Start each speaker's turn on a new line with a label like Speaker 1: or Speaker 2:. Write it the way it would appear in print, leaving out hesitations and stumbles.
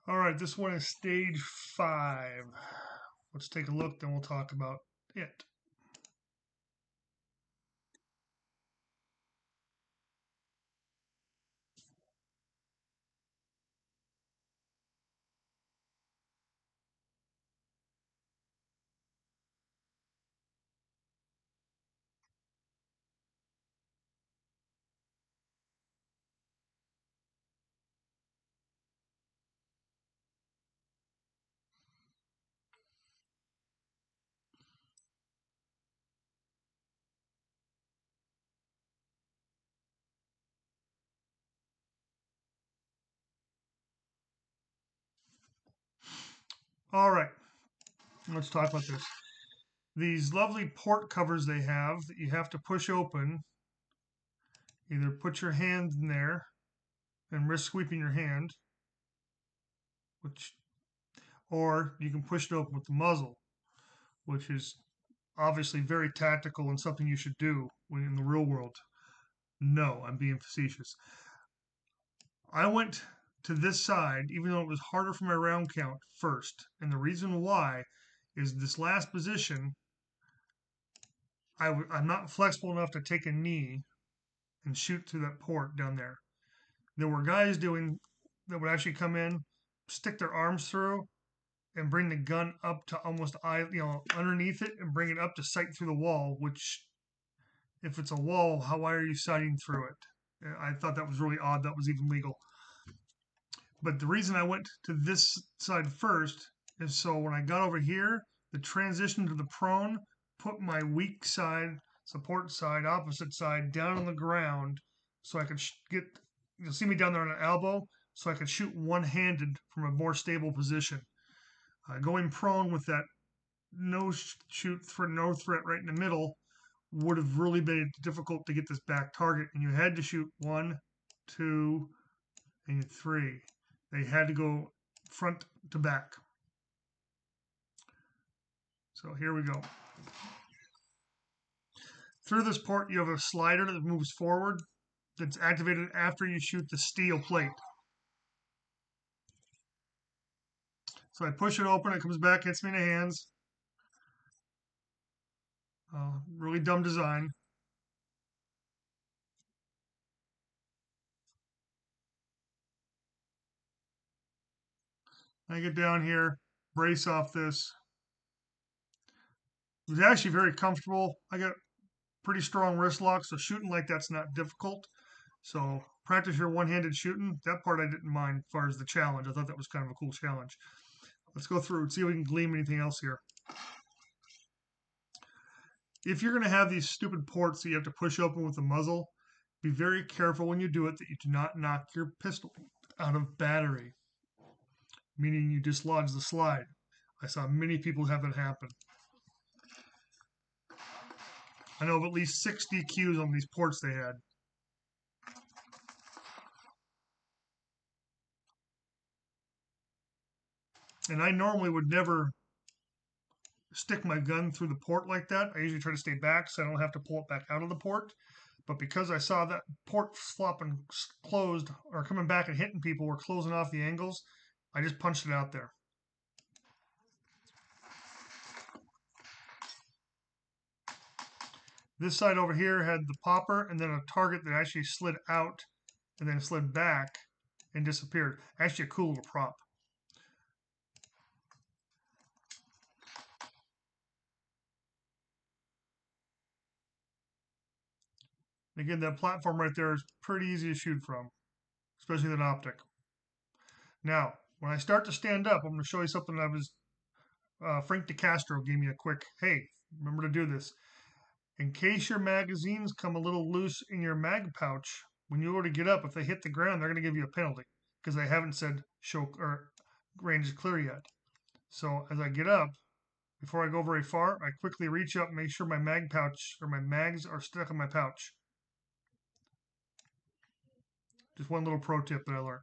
Speaker 1: All right, this one is stage 5. Let's take a look, then we'll talk about it. All right, let's talk about this. These lovely port covers they have that you have to push open. Either put your hand in there and risk sweeping your hand, which, or you can push it open with the muzzle, which is obviously very tactical and something you should do when in the real world. No, I'm being facetious. I went to this side, even though it was harder for my round count first. And the reason why is this last position, I'm not flexible enough to take a knee and shoot through that port down there. There were guys doing that would actually come in, stick their arms through, and bring the gun up to almost underneath it and bring it up to sight through the wall. Which, if it's a wall, why are you sighting through it? I thought that was really odd. That was even legal. But the reason I went to this side first is so when I got over here, the transition to the prone put my weak side, support side, opposite side down on the ground so I could you'll see me down there on an elbow, so I could shoot one-handed from a more stable position. Going prone with that no shoot for no threat right in the middle would have really made it difficult to get this back target, and you had to shoot 1, 2, and 3. They had to go front to back. So here we go. Through this port, you have a slider that moves forward that's activated after you shoot the steel plate. So I push it open, it comes back, hits me in the hands. Really dumb design. I get down here, brace off this. It was actually very comfortable. I got pretty strong wrist locks, so shooting like that's not difficult. So practice your one-handed shooting. That part I didn't mind as far as the challenge. I thought that was kind of a cool challenge. Let's go through and see if we can glean anything else here. If you're going to have these stupid ports that you have to push open with the muzzle, be very careful when you do it that you do not knock your pistol out of battery, meaning you dislodge the slide. I saw many people have that happen. I know of at least 6 DQs on these ports they had. And I normally would never stick my gun through the port like that. I usually try to stay back so I don't have to pull it back out of the port. But because I saw that port flopping closed or coming back and hitting people were closing off the angles, I just punched it out there. This side over here had the popper and then a target that actually slid out and then slid back and disappeared. Actually a cool little prop. Again, that platform right there is pretty easy to shoot from, especially that optic. Now, when I start to stand up, I'm going to show you something that was Frank DeCastro gave me a quick, hey, remember to do this. In case your magazines come a little loose in your mag pouch, when you go to get up, if they hit the ground, they're going to give you a penalty because they haven't said show or range is clear yet. So as I get up, before I go very far, I quickly reach up and make sure my mag pouch or my mags are stuck in my pouch. Just one little pro tip that I learned.